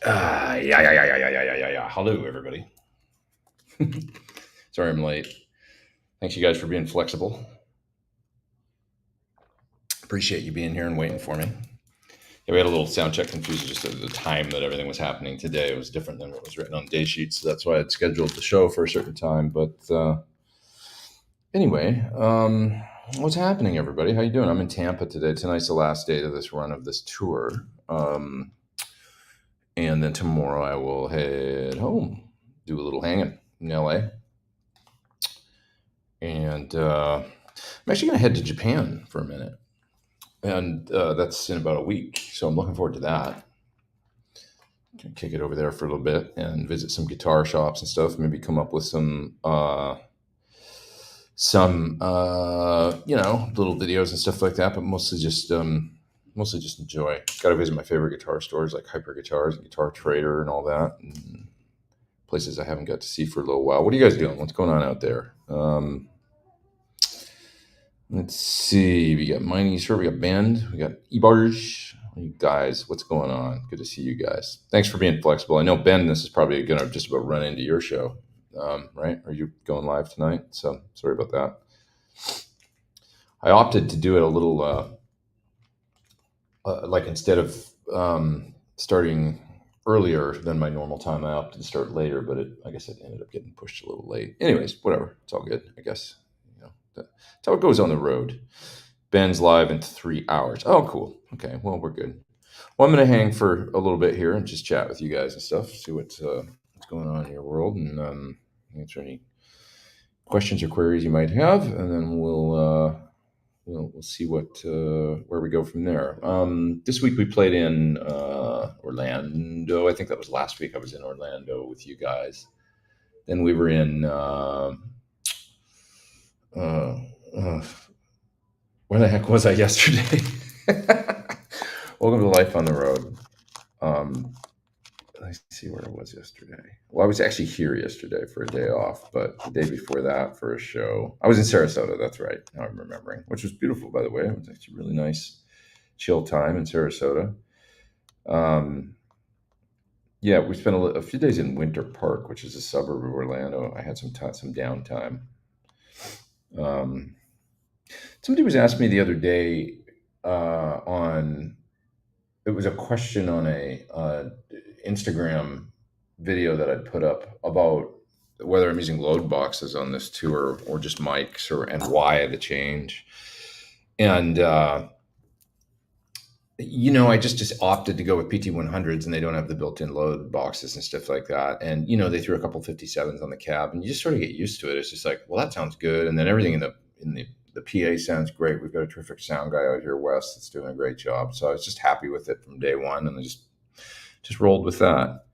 Yeah. Hello, everybody. Sorry I'm late. Thanks, you guys, for being flexible. Appreciate you being here and waiting for me. Yeah, we had a little sound check confusion just at the time that everything was happening today. It was different than what was written on the day sheet, so that's why I'd scheduled the show for a certain time. But anyway, what's happening, everybody? How you doing? I'm in Tampa today. Tonight's the last day of this run of this tour. And then tomorrow I will head home, do a little hanging in LA. And I'm actually going to head to Japan for a minute. And that's in about a week. So I'm looking forward to that. Can kick it over there for a little bit and visit some guitar shops and stuff. Maybe come up with some little videos and stuff like that. But mostly just enjoy. Got to visit my favorite guitar stores like Hyper Guitars and Guitar Trader and all that. And places I haven't got to see for a little while. What are you guys doing? What's going on out there? Let's see. We got Mining Shirt. We got Bend. We got Ebarge. You guys, what's going on? Good to see you guys. Thanks for being flexible. I know, Ben, this is probably going to just about run into your show, right? Are you going live tonight? So sorry about that. I opted to do it a little, like instead of starting earlier than my normal time, I opted to start later, but I guess it ended up getting pushed a little late. Anyways, whatever. It's all good, I guess. That's how it goes on the road. Ben's live in 3 hours. Oh, cool. Okay, well, we're good. Well, I'm going to hang for a little bit here and just chat with you guys and stuff, see what's going on in your world, and answer any questions or queries you might have, and then we'll see where we go from there. This week we played in Orlando. I think that was last week. I was in Orlando with you guys. Then we were in uh, where the heck was I yesterday? Welcome to Life on the Road. Let's see where I was yesterday. Well, I was actually here yesterday for a day off, but the day before that for a show, I was in Sarasota. That's right. Now I'm remembering, which was beautiful, by the way. It was actually really nice, chill time in Sarasota. Yeah, we spent a few days in Winter Park, which is a suburb of Orlando. I had some downtime. Um, Somebody was asking me the other day on it was a question on a Instagram video that I'd put up about whether I'm using load boxes on this tour or just mics and why the change. And I just opted to go with PT100s, and they don't have the built-in load boxes and stuff like that. And they threw a couple 57s on the cab, and you just sort of get used to it. It's just like, well, that sounds good, and then everything in the PA sounds great. We've got a terrific sound guy out here, Wes, that's doing a great job. So I was just happy with it from day one, and I just rolled with that.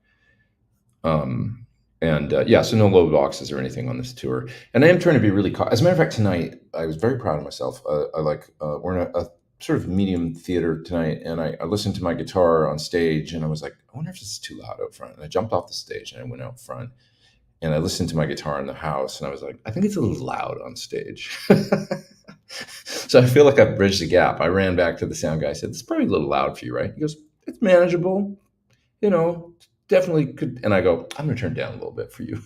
And yeah, so no load boxes or anything on this tour. And I am trying to be really. As a matter of fact, tonight I was very proud of myself. We're in a sort of medium theater tonight, and I listened to my guitar on stage, and I was like, I wonder if this is too loud out front. And I jumped off the stage and I went out front, and I listened to my guitar in the house, and I was like, I think it's a little loud on stage. So I feel like I've bridged the gap. I ran back to the sound guy. I said, "It's probably a little loud for you, right?" He goes, "It's manageable. You know, definitely could." And I go, "I'm going to turn it down a little bit for you."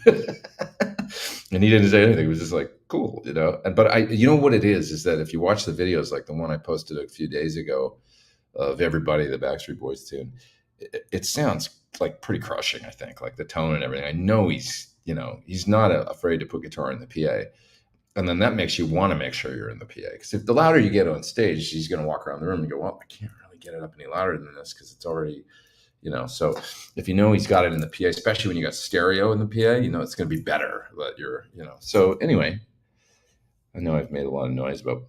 And he didn't say anything. He was just like, cool. But you know what it is that if you watch the videos, like the one I posted a few days ago of Everybody, the Backstreet Boys tune, it sounds like pretty crushing, I think, like the tone and everything. I know he's not afraid to put guitar in the PA. And then that makes you want to make sure you're in the PA. Because if the louder you get on stage, he's going to walk around the room and go, well, I can't really get it up any louder than this because it's already, So if he's got it in the PA, especially when you got stereo in the PA, it's going to be better that So anyway, I know I've made a lot of noise about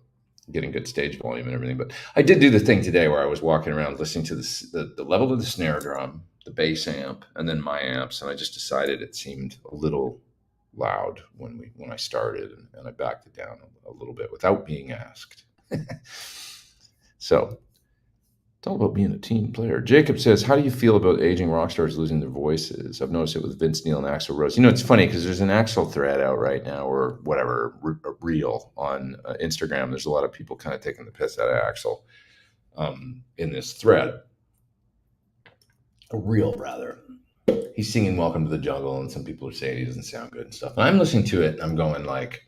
getting good stage volume and everything, but I did do the thing today where I was walking around listening to the level of the snare drum, the bass amp, and then my amps, and I just decided it seemed a little loud when I started, and I backed it down a little bit without being asked. So it's all about being a team player. Jacob says, how do you feel about aging rock stars losing their voices? I've noticed it with Vince Neil and Axl Rose. It's funny because there's an Axl thread out right now, or whatever, reel on Instagram. There's a lot of people kind of taking the piss out of Axl in this thread. a reel rather. He's singing "Welcome to the Jungle," and some people are saying he doesn't sound good and stuff. And I'm listening to it, and I'm going like,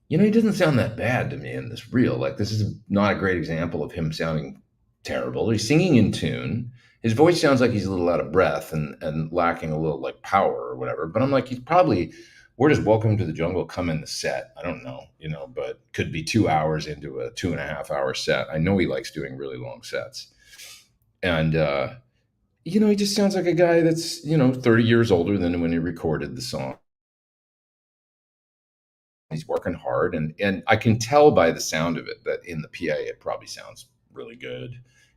he doesn't sound that bad to me in this reel. Like, this is not a great example of him sounding terrible. He's singing in tune. His voice sounds like he's a little out of breath and lacking a little like power or whatever. But I'm like, he's probably, where does "Welcome to the Jungle" come in the set? I don't know, but could be 2 hours into a 2.5 hour set. I know he likes doing really long sets. And, he just sounds like a guy that's, 30 years older than when he recorded the song. He's working hard, and I can tell by the sound of it that in the PA it probably sounds really good.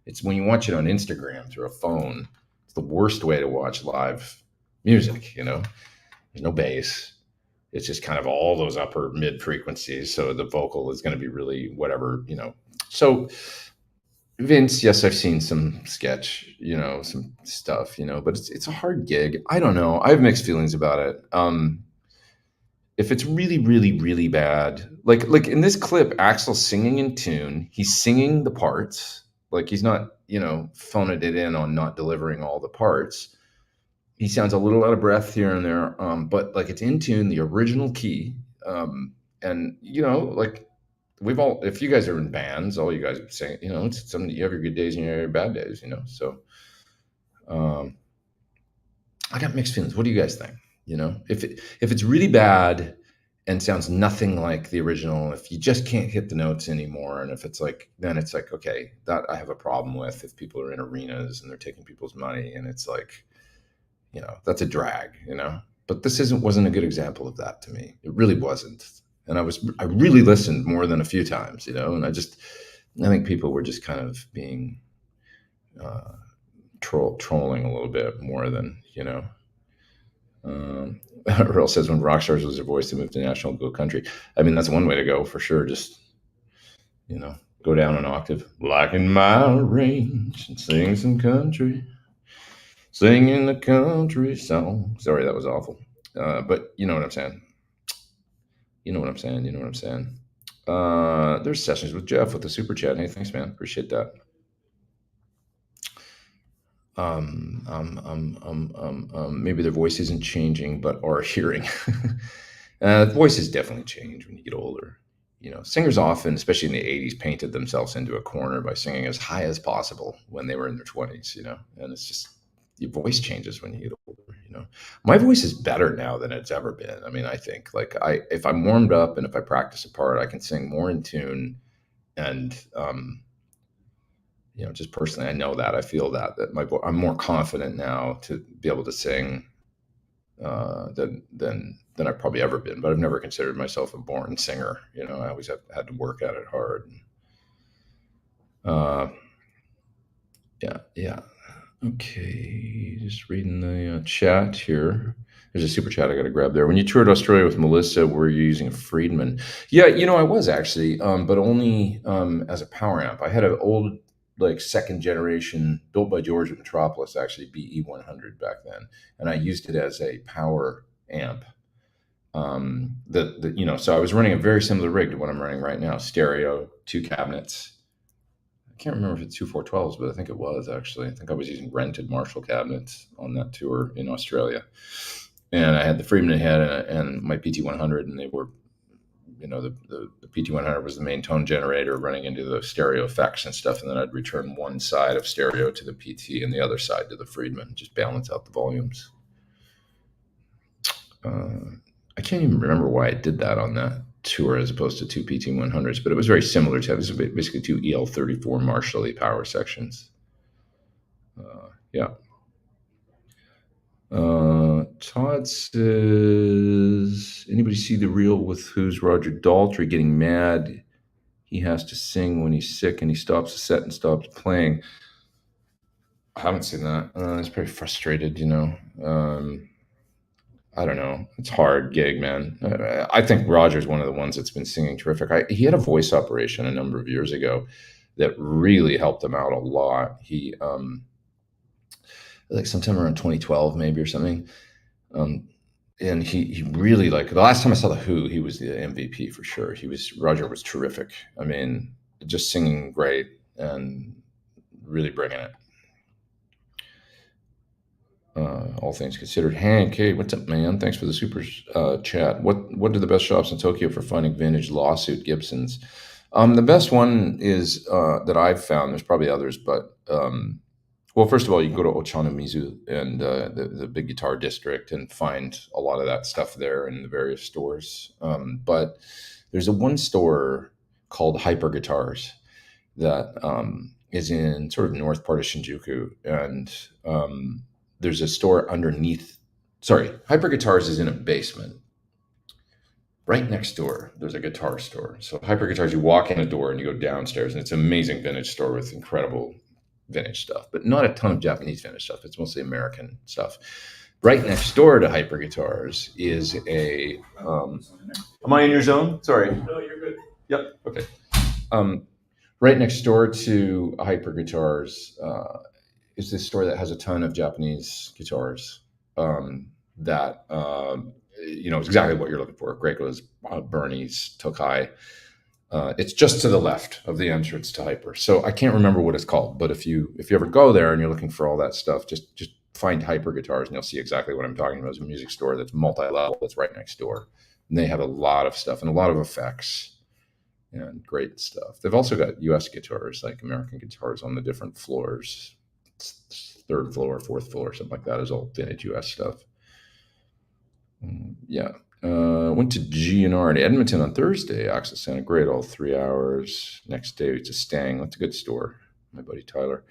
It's when you watch it on Instagram through a phone, it's the worst way to watch live music. There's no bass. It's just kind of all those upper mid frequencies. So the vocal is going to be really whatever. So Vince, yes, I've seen some sketch, some stuff, but it's a hard gig. I don't know. I have mixed feelings about it. If it's really, really, really bad, like in this clip, Axel's singing in tune. He's singing the parts. Like, he's not, phoning it in on not delivering all the parts. He sounds a little out of breath here and there, but like it's in tune, the original key. And like if you guys are in bands, all you guys are saying, it's something, you have your good days and you have your bad days, So um, I got mixed feelings. What do you guys think? If it's really bad and sounds nothing like the original, if you just can't hit the notes anymore, and if it's like, then it's like, okay, that I have a problem with. If people are in arenas and they're taking people's money, and it's like, that's a drag, But this wasn't a good example of that to me. It really wasn't. And I really listened more than a few times, and I think people were just kind of being trolling a little bit more than, Earl says when rock stars lose their voice, they move to national, go country. I mean, that's one way to go for sure. Just, go down an octave, like in my range, and sing some country, singing the country song. Sorry, that was awful. But you know what I'm saying. You know what I'm saying. You know what I'm saying. There's Sessions with Jeff with the super chat. Hey, thanks, man. Appreciate that. Maybe their voice isn't changing, but our hearing. Voices definitely change when you get older. Singers often, especially in the 80s, painted themselves into a corner by singing as high as possible when they were in their 20s, and it's just, your voice changes when you get older. My voice is better now than it's ever been. I mean, I think, like, if I'm warmed up and if I practice a part, I can sing more in tune. And, just personally, I know that, I feel that I'm more confident now to be able to sing than I've probably ever been. But I've never considered myself a born singer. I always had to work at it hard. Yeah. Okay, just reading the chat here. There's a super chat I got to grab there. When you toured Australia with Melissa, were you using a Friedman? Yeah, I was actually, but only as a power amp. I had an old, like, second generation, built by George at Metropolis, actually, BE100 back then, and I used it as a power amp. So I was running a very similar rig to what I'm running right now: stereo, 2 cabinets. I can't remember if it's 2 412s, but I think it was, actually. I think I was using rented Marshall cabinets on that tour in Australia. And I had the Friedman head and my PT100, and they were, the PT100 was the main tone generator running into the stereo effects and stuff. And then I'd return one side of stereo to the PT and the other side to the Friedman, just balance out the volumes. I can't even remember why I did that on that tour as opposed to 2 PT100s, but it was very similar to it. It was basically 2 EL34 Marshall power sections. Yeah. Todd says, anybody see the reel with Who's Roger Daltrey getting mad? He has to sing when he's sick and he stops the set and stops playing. I haven't seen that. He's pretty frustrated, I don't know. It's a hard gig, man. I think Roger's one of the ones that's been singing terrific. He had a voice operation a number of years ago that really helped him out a lot. He, like sometime around 2012, maybe, or something. And he really, like, the last time I saw the Who, he was the MVP for sure. Roger was terrific. I mean, just singing great and really bringing it. all things considered. Hank, hey, what's up, man? Thanks for the super chat. What are the best shops in Tokyo for finding vintage lawsuit Gibsons? The best one is that I've found. There's probably others, but well, first of all, you can go to Ochanomizu and the big guitar district and find a lot of that stuff there in the various stores. But there's a one store called Hyper Guitars that is in sort of north part of Shinjuku, and there's a store underneath. Sorry, Hyper Guitars is in a basement. Right next door, there's a guitar store. So Hyper Guitars, you walk in a door and you go downstairs, and it's an amazing vintage store with incredible vintage stuff, but not a ton of Japanese vintage stuff. It's mostly American stuff. Right next door to Hyper Guitars is a. Am I in your zone? Sorry. No, you're good. Yep. Okay. Right next door to Hyper Guitars is this store that has a ton of Japanese guitars that it's exactly what you're looking for. Graco's, Bernie's, Tokai. It's just to the left of the entrance to Hyper. So I can't remember what it's called, but if you ever go there and you're looking for all that stuff, just find Hyper Guitars and you'll see exactly what I'm talking about. It's a music store that's multi-level, that's right next door. And they have a lot of stuff and a lot of effects and great stuff. They've also got US guitars, like American guitars on the different floors. Third floor, fourth floor, something like that is all vintage US stuff. Yeah. Went to GNR in Edmonton on Thursday. Access sounded great all 3 hours. Next day to Stang. That's a good store. My buddy Tyler.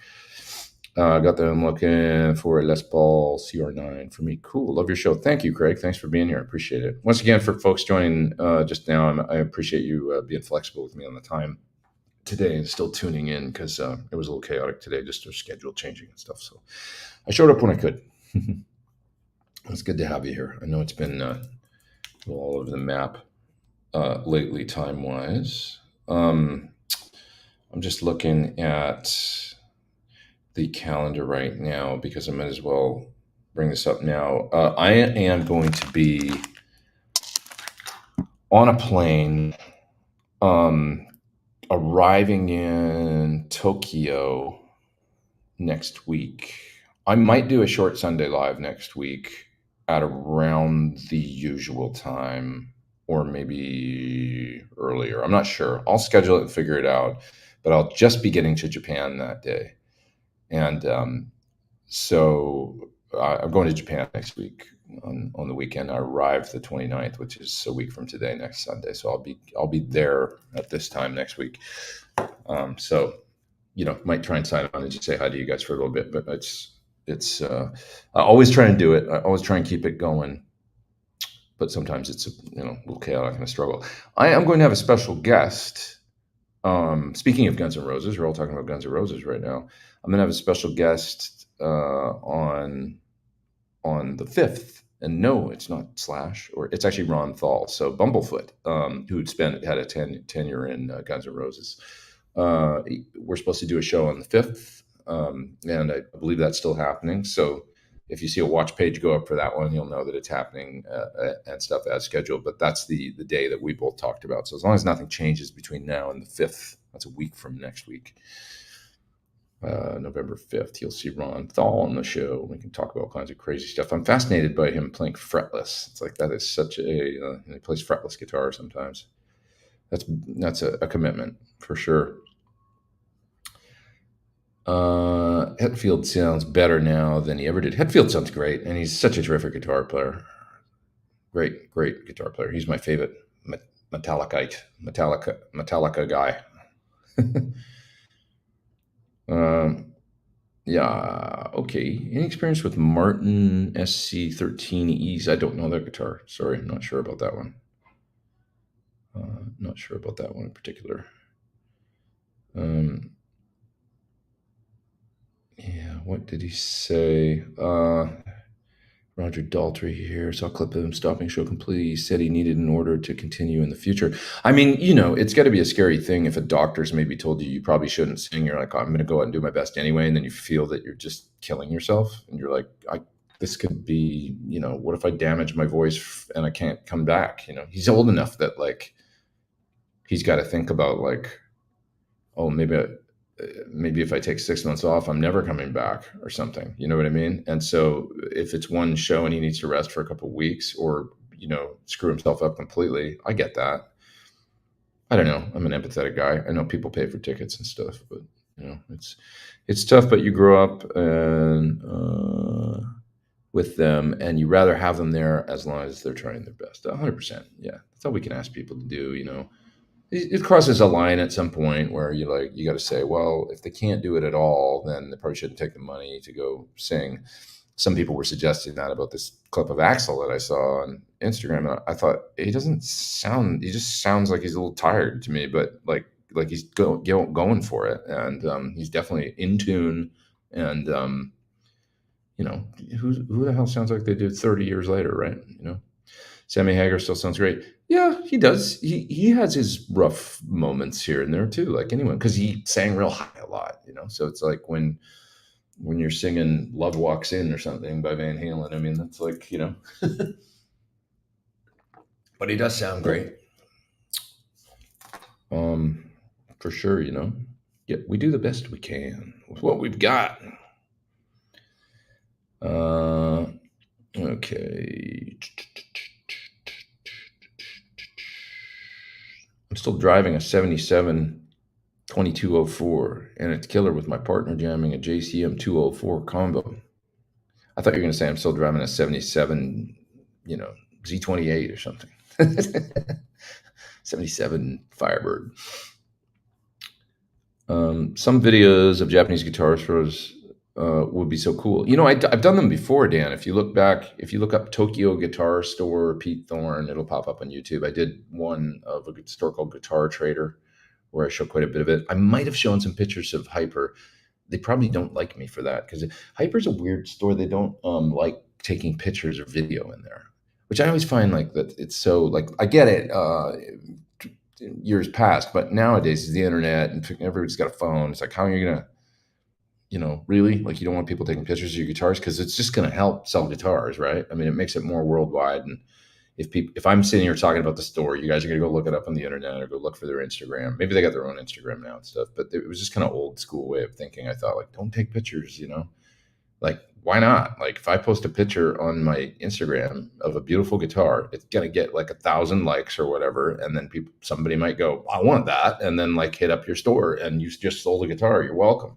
Got them looking for a Les Paul CR9 for me. Cool. Love your show. Thank you, Craig. Thanks for being here. I appreciate it. Once again, for folks joining just now, I appreciate you being flexible with me on the time today and still tuning in because it was a little chaotic today, just our schedule changing and stuff. So I showed up when I could. It's good to have you here. I know it's been all over the map lately, time-wise. I'm just looking at the calendar right now because I might as well bring this up now. I am going to be on a plane arriving in Tokyo next week. I might do a short Sunday live next week at around the usual time or maybe earlier. I'm not sure. I'll schedule it and figure it out, but I'll just be getting to Japan that day. And so I'm going to Japan next week on the weekend. I arrive the 29th, which is a week from today, next Sunday. So I'll be there at this time next week. So, might try and sign on and just say hi to you guys for a little bit, but it's I always try and do it. I always try and keep it going, but sometimes it's a little chaotic and a struggle. I am going to have a special guest. Speaking of Guns N' Roses, we're all talking about Guns N' Roses right now. I'm going to have a special guest on the 5th. And no, it's not Slash, or it's actually Ron Thal. So Bumblefoot, who'd had a tenure in Guns N' Roses. We're supposed to do a show on the 5th, and I believe that's still happening. So if you see a watch page go up for that one, you'll know that it's happening and stuff as scheduled. But that's the day that we both talked about. So as long as nothing changes between now and the 5th, that's a week from next week, November 5th, you'll see Ron Thal on the show. We can talk about all kinds of crazy stuff. I'm fascinated by him playing fretless. It's like that is such a he plays fretless guitar sometimes. That's a commitment for sure. Hetfield sounds better now than he ever did. Hetfield sounds great, and he's such a terrific guitar player. Great guitar player. He's my favorite Metallica guy. Yeah, okay. Any experience with Martin SC13Es? I don't know that guitar. Sorry, I'm not sure about that one. Not sure about that one in particular. Yeah, what did he say? Roger Daltrey here. Saw a clip of him stopping show completely. He said he needed an order to continue in the future. I mean, it's got to be a scary thing if a doctor's maybe told you probably shouldn't sing. You're like, oh, I'm going to go out and do my best anyway. And then you feel that you're just killing yourself. And you're like, this could be, what if I damage my voice and I can't come back? He's old enough that he's got to think about oh, maybe maybe if I take 6 months off, I'm never coming back or something. You know what I mean? And so if it's one show and he needs to rest for a couple of weeks or, screw himself up completely, I get that. I don't know. I'm an empathetic guy. I know people pay for tickets and stuff, but it's tough. But you grow up and with them, and you rather have them there as long as they're trying their best. 100%. Yeah, that's all we can ask people to do. It crosses a line at some point where you got to say, well, if they can't do it at all, then they probably shouldn't take the money to go sing. Some people were suggesting that about this clip of Axel that I saw on Instagram. And I thought he just sounds like he's a little tired to me, but like he's going for it. And he's definitely in tune. And, you know, who the hell sounds like they did 30 years later, right? Sammy Hagar still sounds great. Yeah, he does. He has his rough moments here and there too, like anyone, because he sang real high a lot. So it's like when you're singing "Love Walks In" or something by Van Halen. I mean, that's like but he does sound great. For sure. Yeah, we do the best we can with what we've got. Okay. I'm still driving a 77 2204, and it's killer with my partner jamming a JCM 204 combo. I thought you were going to say I'm still driving a 77, Z28 or something. 77 Firebird. Some videos of Japanese guitar shows would be so cool. I've done them before, Dan. If you look up Tokyo Guitar Store Pete Thorn, it'll pop up on YouTube. I did one of a store called Guitar Trader where I show quite a bit of it. I might have shown some pictures of Hyper. They probably don't like me for that because Hyper's a weird store. They don't like taking pictures or video in there, which I always find like that. It's so like I get it. Years past, but nowadays is the internet and everybody's got a phone. It's like, how are you gonna, really, like, you don't want people taking pictures of your guitars because it's just going to help sell guitars, right? I mean, it makes it more worldwide. And if I'm sitting here talking about the store, you guys are going to go look it up on the internet or go look for their Instagram. Maybe they got their own Instagram now and stuff, but it was just kind of old school way of thinking. I thought, like, don't take pictures, like, why not? Like, if I post a picture on my Instagram of a beautiful guitar, it's gonna get like 1,000 likes or whatever, and then somebody might go, I want that, and then like hit up your store, and you just sold a guitar. You're welcome.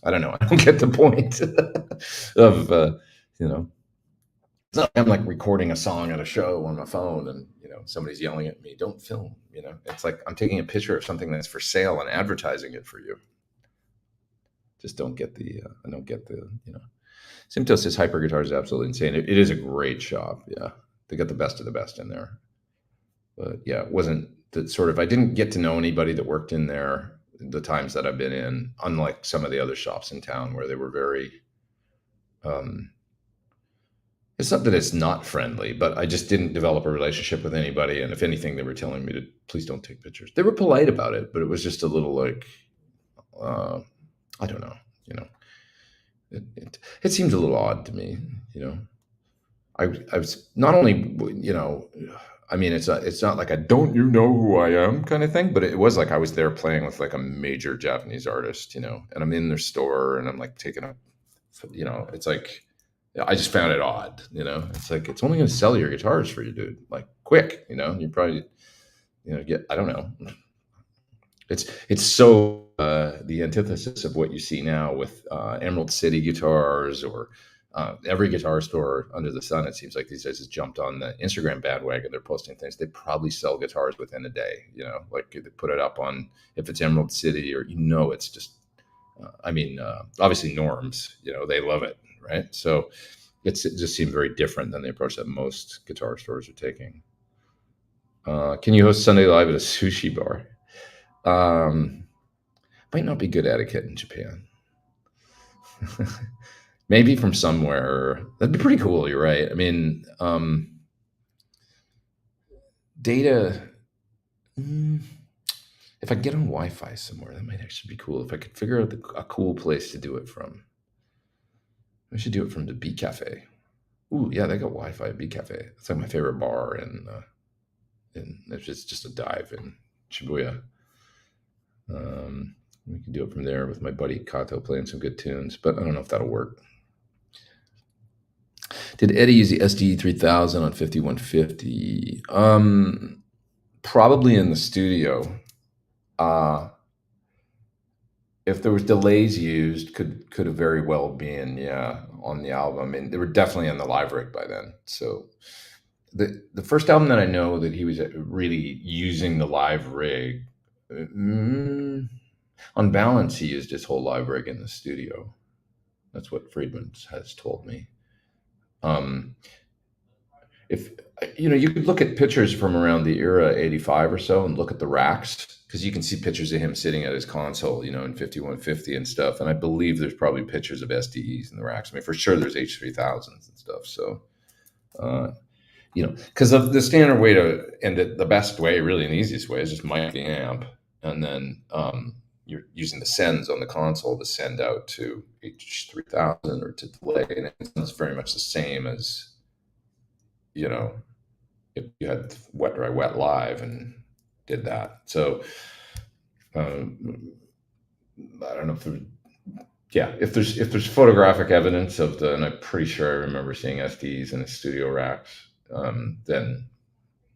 I don't know. I don't get the point of It's not like I'm like recording a song at a show on my phone, and somebody's yelling at me, "Don't film." It's like I'm taking a picture of something that's for sale and advertising it for you. Just don't get the. I don't get the. Simto says Hyper Guitar is absolutely insane. It is a great shop. Yeah, they got the best of the best in there. But yeah, it wasn't the sort of. I didn't get to know anybody that worked in there the times that I've been in. Unlike some of the other shops in town where they were very. It's not that it's not friendly, but I just didn't develop a relationship with anybody. And if anything, they were telling me to please don't take pictures. They were polite about it, but it was just a little like, I don't know. It seemed a little odd to me. I was not only, I mean, it's not like a don't you know who I am kind of thing, but it was like I was there playing with like a major Japanese artist, and I'm in their store and I'm like taking a, it's like, I just found it odd, it's like, it's only going to sell your guitars for you, dude, like quick, you probably, get, I don't know. It's so the antithesis of what you see now with Emerald City guitars or every guitar store under the sun. It seems like these guys has jumped on the Instagram bandwagon. They're posting things. They probably sell guitars within a day. Like they put it up on if it's Emerald City or it's just. Obviously norms. They love it, right? So it just seemed very different than the approach that most guitar stores are taking. Can you host Sunday Live at a sushi bar? Might not be good etiquette in Japan. Maybe from somewhere. That'd be pretty cool. You're right. I mean, data. If I get on Wi-Fi somewhere, that might actually be cool. If I could figure out a cool place to do it from. I should do it from the Bee Cafe. Ooh, yeah, they got Wi-Fi at Bee Cafe. It's like my favorite bar, and it's just a dive in Shibuya. We can do it from there with my buddy Kato playing some good tunes, but I don't know if that'll work. Did Eddie use the SDE 3000 on 5150? Probably in the studio. Uh, if there was delays used, could have very well been, yeah, on the album. I mean, they were definitely on the live rig by then. So the first album that I know that he was really using the live rig, mm, on balance, he used his whole live rig in the studio. That's what Friedman has told me. Um, if you could look at pictures from around the era 85 or so and look at the racks, because you can see pictures of him sitting at his console, in 5150 and stuff. And I believe there's probably pictures of SDEs in the racks. I mean, for sure there's H3000s and stuff. So, because of the standard way to, and the best way, really, and the easiest way, is just mic the amp, and then you're using the sends on the console to send out to H3000 or to delay, and it's very much the same as, if you had wet dry wet live and did that. So I don't know if there's, yeah, if there's photographic evidence of and I'm pretty sure I remember seeing SDs in the studio racks, then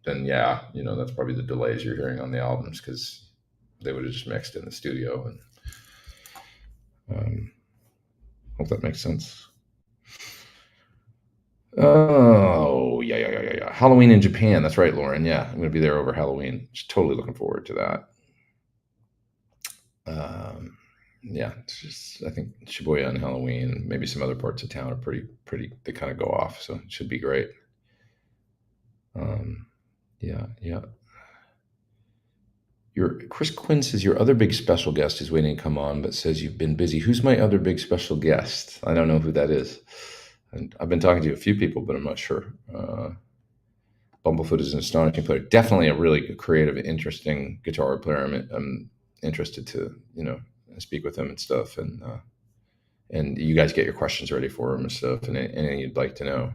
yeah, that's probably the delays you're hearing on the albums, because they would have just mixed in the studio. And hope that makes sense. Oh, yeah. Halloween in Japan. That's right, Lauren. Yeah, I'm going to be there over Halloween. Just totally looking forward to that. Yeah, it's just, I think Shibuya and Halloween and maybe some other parts of town are pretty. They kind of go off, so it should be great. Yeah. Chris Quinn says your other big special guest is waiting to come on, but says you've been busy. Who's my other big special guest? I don't know who that is. And I've been talking to a few people, but I'm not sure. Bumblefoot is an astonishing player. Definitely a really creative, interesting guitar player. I'm interested to speak with him and stuff, and you guys get your questions ready for him and stuff, and anything you'd like to know.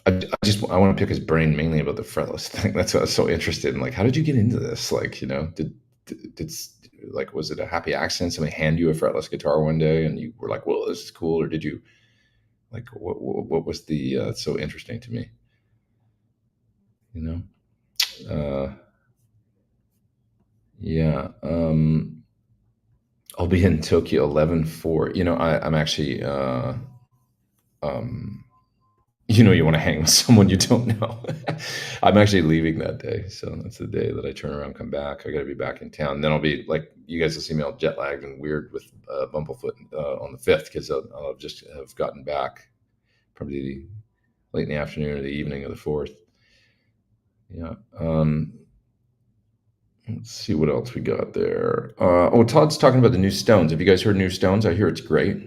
I want to pick his brain mainly about the fretless thing. That's what I was so interested in. Like, how did you get into this? Like, did like, was it a happy accident? Somebody hand you a fretless guitar one day and you were like, "Well, this is cool," or did you like what was the so interesting to me? Yeah. I'll be in Tokyo 11/4. I'm actually you want to hang with someone you don't know. I'm actually leaving that day, so that's the day that I turn around, come back. I got to be back in town. Then I'll be like, you guys will see me all jet lagged and weird with Bumblefoot on the 5th, because I'll just have gotten back probably late in the afternoon or the evening of the 4th. Yeah. Let's see what else we got there. Todd's talking about the new Stones. Have you guys heard New Stones? I hear it's great.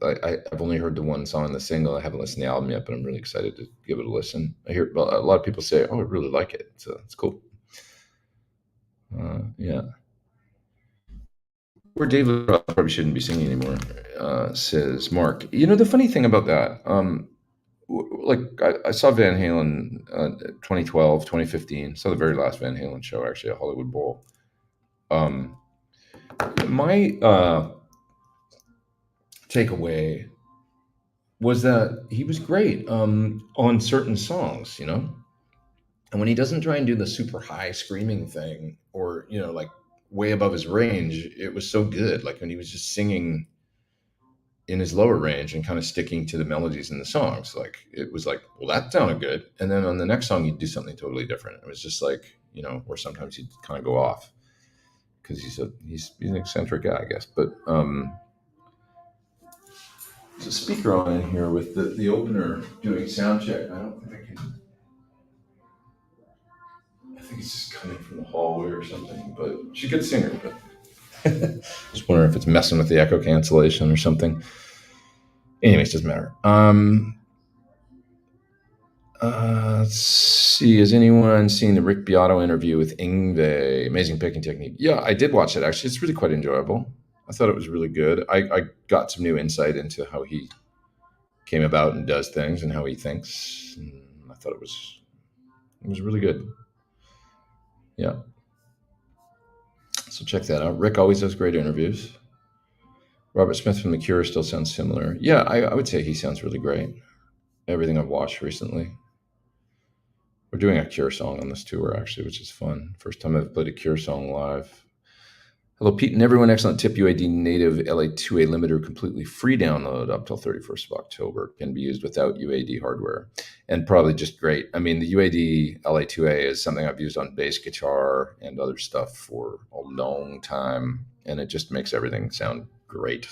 I've only heard the one song, the single. I haven't listened to the album yet, but I'm really excited to give it a listen. I hear a lot of people say, "Oh, I really like it." So it's cool. Yeah. Where David probably shouldn't be singing anymore, says Mark. The funny thing about that, like I saw Van Halen 2012, 2015. Saw the very last Van Halen show, actually, at Hollywood Bowl. My takeaway was that he was great on certain songs, and when he doesn't try and do the super high screaming thing, or like way above his range, it was so good. Like when he was just singing in his lower range and kind of sticking to the melodies in the songs, like it was like, well, that sounded good. And then on the next song, he'd do something totally different. It was just like, where sometimes he'd kind of go off, because he's an eccentric guy, I guess. But there's a speaker on in here with the opener doing sound check. I don't think I can. I think it's just coming from the hallway or something. But she's a good singer. But just wondering if it's messing with the echo cancellation or something. Anyways, doesn't matter. Let's see. Has anyone seen the Rick Beato interview with Yngwie? Amazing picking technique. Yeah, I did watch it, actually. It's really quite enjoyable. I thought it was really good. I got some new insight into how he came about and does things and how he thinks. And I thought it was really good. Yeah. So check that out. Rick always does great interviews. Robert Smith from The Cure still sounds similar. Yeah, I would say he sounds really great. Everything I've watched recently. We're doing a Cure song on this tour, actually, which is fun. First time I've played a Cure song live. Hello, Pete and everyone. Excellent tip. UAD native LA2A limiter, completely free download up till 31st of October. Can be used without UAD hardware, and probably just great. I mean, the UAD LA2A is something I've used on bass guitar and other stuff for a long time, and it just makes everything sound great.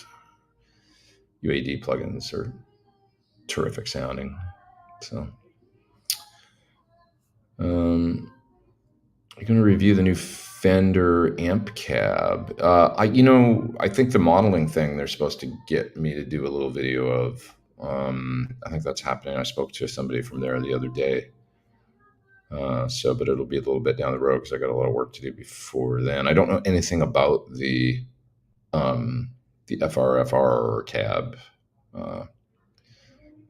UAD plugins are terrific sounding. So, I'm going to review the new Fender amp cab. I think the modeling thing they're supposed to get me to do a little video of. I think that's happening. I spoke to somebody from there the other day. But it'll be a little bit down the road because I got a lot of work to do before then. I don't know anything about the FRFR cab,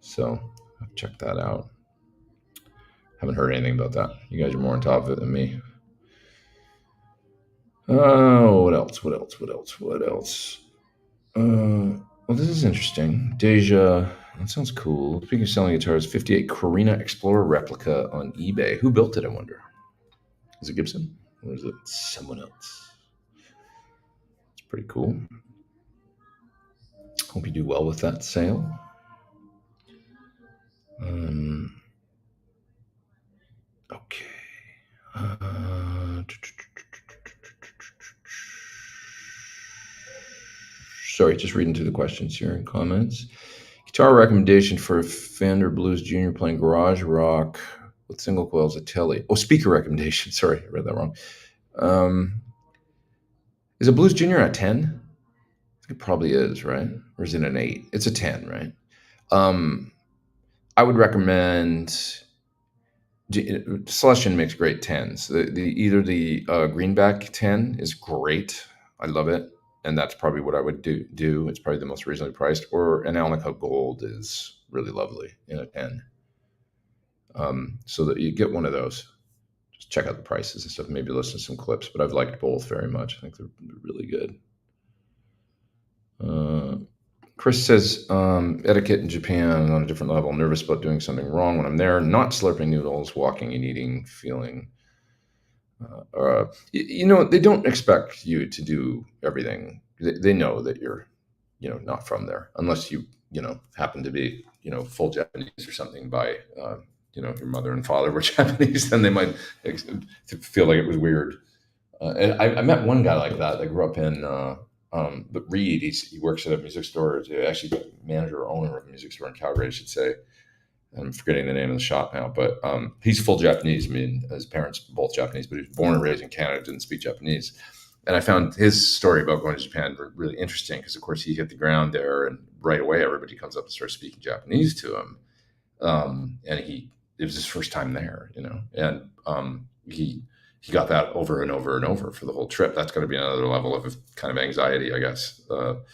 so I'll check that out. Haven't heard anything about that. You guys are more on top of it than me. What else? Well, this is interesting. Deja, that sounds cool. Speaking of selling guitars, 58 Carina Explorer replica on eBay. Who built it, I wonder? Is it Gibson? Or is it someone else? It's pretty cool. Hope you do well with that sale. Okay. Sorry, just reading through the questions here and comments. Guitar recommendation for a Fender Blues Junior playing garage rock with single coils at Telly. Oh, speaker recommendation. Sorry, I read that wrong. Is a Blues Junior a 10? I think it probably is, right? Or is it an 8? It's a 10, right? I would recommend. Celestion makes great 10s. Either the Greenback 10 is great. I love it. And that's probably what I would do. It's probably the most reasonably priced. Or an Alnico Gold is really lovely in a 10. So that you get one of those. Just check out the prices and stuff. Maybe listen to some clips. But I've liked both very much. I think they're really good. Chris says, etiquette in Japan on a different level. Nervous about doing something wrong when I'm there. Not slurping noodles, walking and eating, feeling. They don't expect you to do everything. They know that you're, not from there, unless you, happen to be, full Japanese or something by, your mother and father were Japanese. Then they might feel like it was weird. And I met one guy like that. I grew up in. But Reed, he works at a music store, actually manager or owner of a music store in Calgary, I should say. I'm forgetting the name of the shop now, but he's full Japanese. I mean, his parents both Japanese, but he was born and raised in Canada, didn't speak Japanese. And I found his story about going to Japan really interesting because, of course, he hit the ground there, and right away everybody comes up and starts speaking Japanese to him. And it was his first time there, and he got that over and over and over for the whole trip. That's going to be another level of kind of anxiety, I guess. But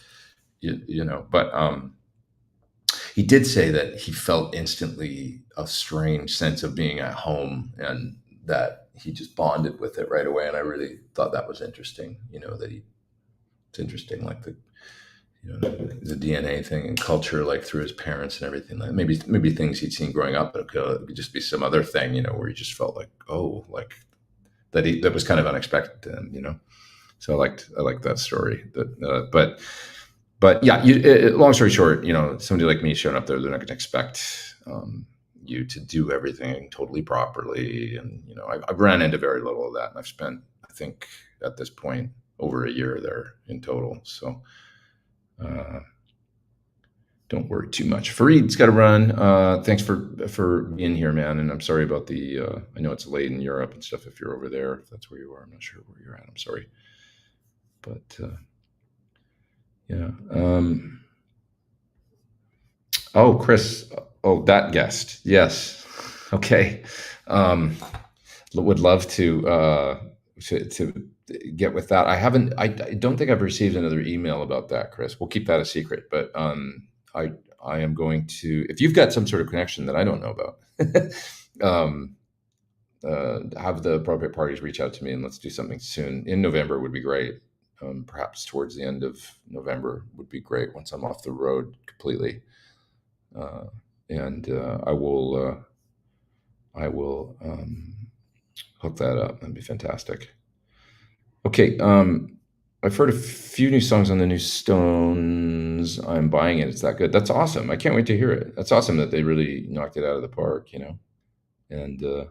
he did say that he felt instantly a strange sense of being at home, and that he just bonded with it right away. And I really thought that was interesting. It's interesting, like the DNA thing and culture, like through his parents and everything. Like maybe things he'd seen growing up, but it could just be some other thing, where he just felt like, oh, like. That was kind of unexpected to him, So I liked that story. But yeah, long story short, somebody like me showing up there, they're not going to expect you to do everything totally properly. And I've ran into very little of that, and I've spent, I think, at this point, over a year there in total. So don't worry too much. Fareed's got to run. Thanks for being here, man. And I'm sorry about the. I know it's late in Europe and stuff. If you're over there, if that's where you are, I'm not sure where you're at. I'm sorry, but yeah. Oh, Chris. Oh, that guest. Yes. Okay. Would love to get with that. I don't think I've received another email about that, Chris. We'll keep that a secret, but I am going to, if you've got some sort of connection that I don't know about, have the appropriate parties reach out to me and let's do something soon. In November would be great. Perhaps towards the end of November would be great once I'm off the road completely. Uh, and I will hook that up. That'd be fantastic. Okay. I've heard a few new songs on the new Stones. I'm buying it. It's that good. That's awesome. I can't wait to hear it. That's awesome that they really knocked it out of the park, and it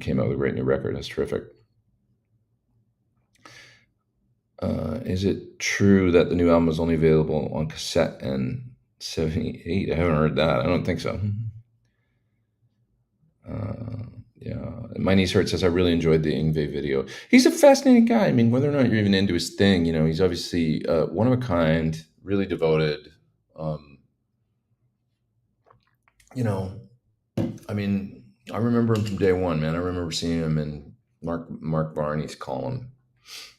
came out with a great new record. That's terrific. Is it true that the new album is only available on cassette and 78? I haven't heard that. I don't think so. Uh, yeah. My niece Hurt says, I really enjoyed the Ingve video. He's a fascinating guy. I mean, whether or not you're even into his thing, he's obviously one of a kind, really devoted. Um, you know, I mean, I remember him from day one, man. I remember seeing him in Mark Barney's column,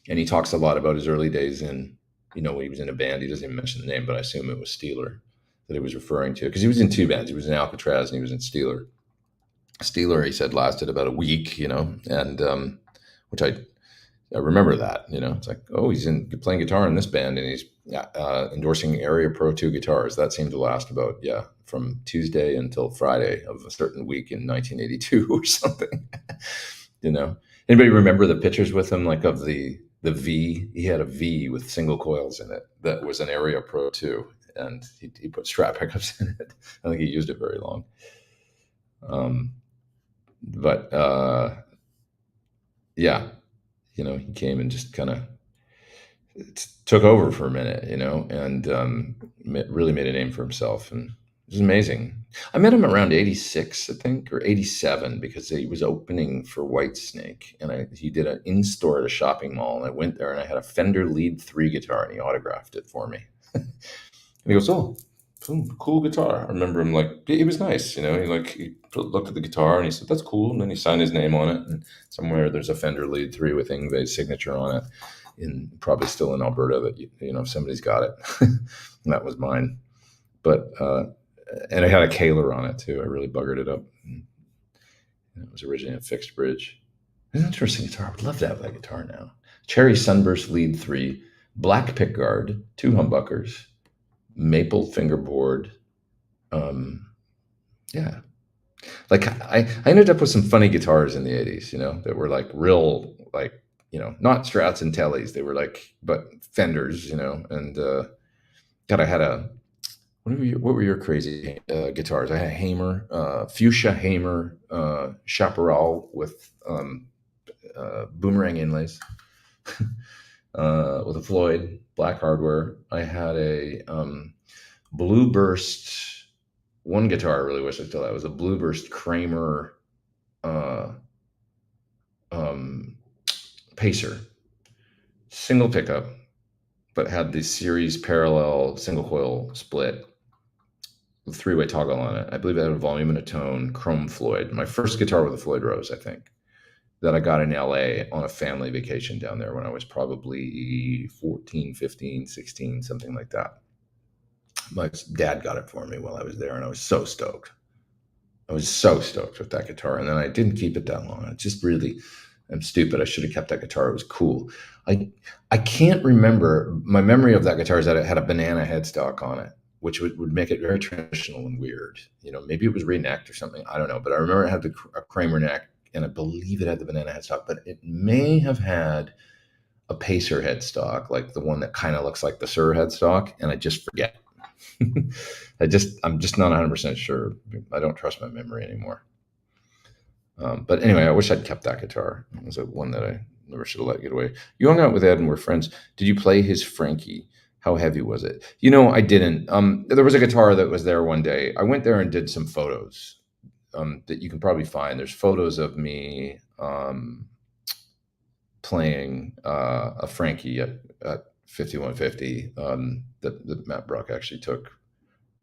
and he talks a lot about his early days in, when he was in a band. He doesn't even mention the name, but I assume it was Steeler that he was referring to, because he was in two bands. He was in Alcatraz and he was in Steeler. Steeler, he said, lasted about a week, and which I remember that, it's like, oh, he's playing guitar in this band, and he's endorsing Area Pro 2 guitars. That seemed to last about, from Tuesday until Friday of a certain week in 1982 or something. Anybody remember the pictures with him, like of the V? He had a V with single coils in it that was an Area Pro 2, and he put strap pickups in it. I think he used it very long. But yeah, he came and just kind of took over for a minute, and really made a name for himself, and it was amazing. I met him around 86, I think, or 87, because he was opening for Whitesnake, and he did an in-store at a shopping mall, and I went there and I had a Fender Lead 3 guitar, and he autographed it for me. And he goes, oh, cool guitar. I remember him, like, he was nice, he looked at the guitar and he said, that's cool. And then he signed his name on it. And somewhere there's a Fender Lead 3 with Yngwie's signature on it, probably still in Alberta, that, somebody's got it. And that was mine. But, and I had a Kaler on it too. I really buggered it up. And it was originally a fixed bridge. It's an interesting guitar. I would love to have that guitar now. Cherry Sunburst Lead 3, black pickguard, 2 humbuckers, maple fingerboard. Yeah. Like I ended up with some funny guitars in the 80s, that were like real, like, not Strats and Tellys. They were like, but Fenders, and God, I had what were your crazy guitars? I had a Hamer, fuchsia Hamer, Chaparral with boomerang inlays, with a Floyd, black hardware. I had a Blue Burst. One guitar I really wish I still had was a Blue Burst Kramer Pacer, single pickup, but had the series parallel single coil split with 3-way toggle on it. I believe it had a volume and a tone, chrome Floyd. My first guitar with a Floyd Rose, I think, that I got in LA on a family vacation down there when I was probably 14, 15, 16, something like that. My dad got it for me while I was there, and I was so stoked. I was so stoked with that guitar. And then I didn't keep it that long. I'm stupid. I should have kept that guitar. It was cool. I can't remember. My memory of that guitar is that it had a banana headstock on it, which would make it very traditional and weird. Maybe it was re-necked or something. I don't know. But I remember it had a Kramer neck, and I believe it had the banana headstock. But it may have had a Pacer headstock, like the one that kind of looks like the Sur headstock, and I just forget. I'm just not 100% sure. I don't trust my memory anymore. But anyway, I wish I'd kept that guitar. It was one that I never should have let get away. You hung out with Ed and were friends. Did you play his Frankie? How heavy was it? I didn't. There was a guitar that was there one day. I went there and did some photos that you can probably find. There's photos of me playing a Frankie at 5150 that Matt Bruck actually took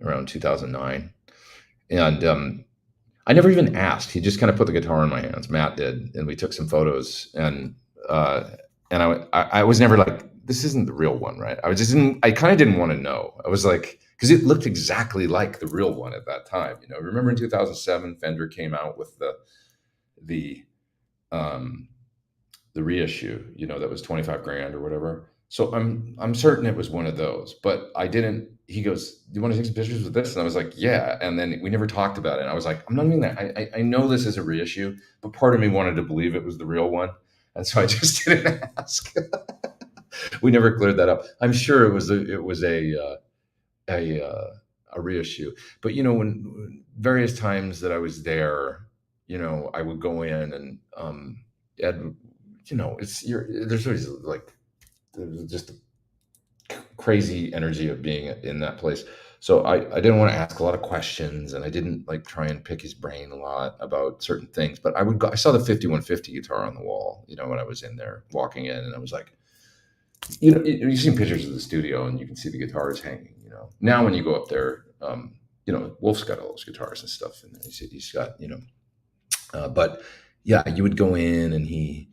around 2009. And I never even asked. He just kind of put the guitar in my hands. Matt did, and we took some photos. And I was never like, this isn't the real one, right? I kind of didn't want to know. I was like, because it looked exactly like the real one at that time. Remember in 2007, Fender came out with the um, the reissue, that was 25 grand or whatever. So I'm certain it was one of those, but I didn't. He goes, "Do you want to take some pictures with this?" And I was like, "Yeah." And then we never talked about it. And I was like, "I'm not even that. I know this is a reissue, but part of me wanted to believe it was the real one, and so I just didn't ask." We never cleared that up. I'm sure it was a reissue, but when various times that I was there, I would go in and Ed, there's always like there's just a crazy energy of being in that place. So I didn't want to ask a lot of questions, and I didn't like try and pick his brain a lot about certain things. But I saw the 5150 guitar on the wall, when I was in there walking in, and I was like, you've seen pictures of the studio, and you can see the guitars hanging. Now when you go up there, Wolf's got all those guitars and stuff, and he's got but yeah, you would go in, and he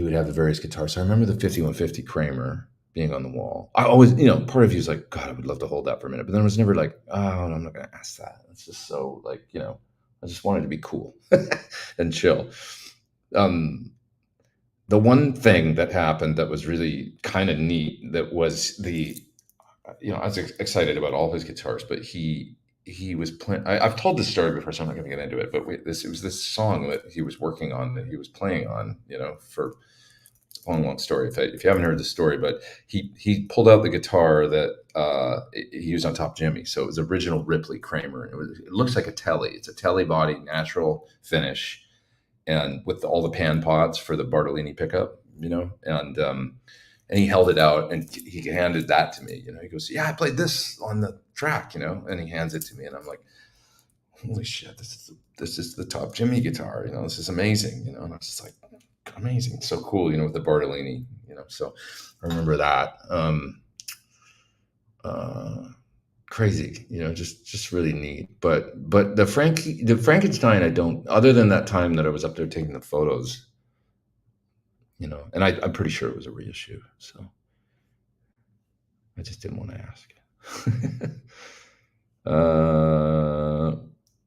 would have the various guitars. So I remember the 5150 Kramer being on the wall. I always, part of you is like, God, I would love to hold that for a minute. But then I was never like, oh, no, I'm not going to ask that. It's just so like, I just wanted to be cool and chill. The one thing that happened that was really kind of neat, that was I was excited about all his guitars, but he was playing. I've told this story before, so I'm not going to get into it. But it was this song that he was working on, that he was playing on, for long story. If you haven't heard the story, but he pulled out the guitar that he used on Top Jimmy. So it was original Ripley Kramer. It looks like a Telly. It's a Telly body, natural finish, and with all the pan pots for the Bartolini pickup, and he held it out, and he handed that to me. He goes, "Yeah, I played this on the track," and he hands it to me, and I'm like, "Holy shit, this is the Top Jimmy guitar, this is amazing," and I was just like, "Amazing, so cool," with the Bartolini, So I remember that. Crazy, just really neat. But the Frankenstein, I don't. Other than that time that I was up there taking the photos, and I'm pretty sure it was a reissue. So I just didn't want to ask.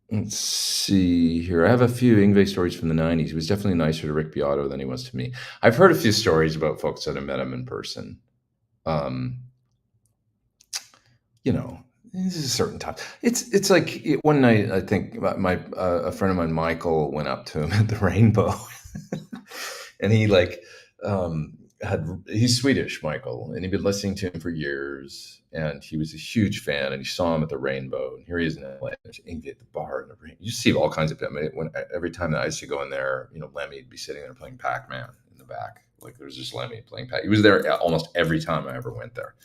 Let's see here. I have a few Yngwie stories from the 90s. He was definitely nicer to Rick Beato than he was to me. I've heard a few stories about folks that have met him in person. This is a certain time. It's like one night, I think a friend of mine, Michael, went up to him at the Rainbow, and he like he's Swedish, Michael, and he'd been listening to him for years, and he was a huge fan, and he saw him at the Rainbow, and here he is in LA, and there's Yngwie at the bar in the rain. You see all kinds of them. Every time that I used to go in there, Lemmy'd be sitting there playing Pac-Man in the back. Like there's just Lemmy playing Pac. He was there almost every time I ever went there.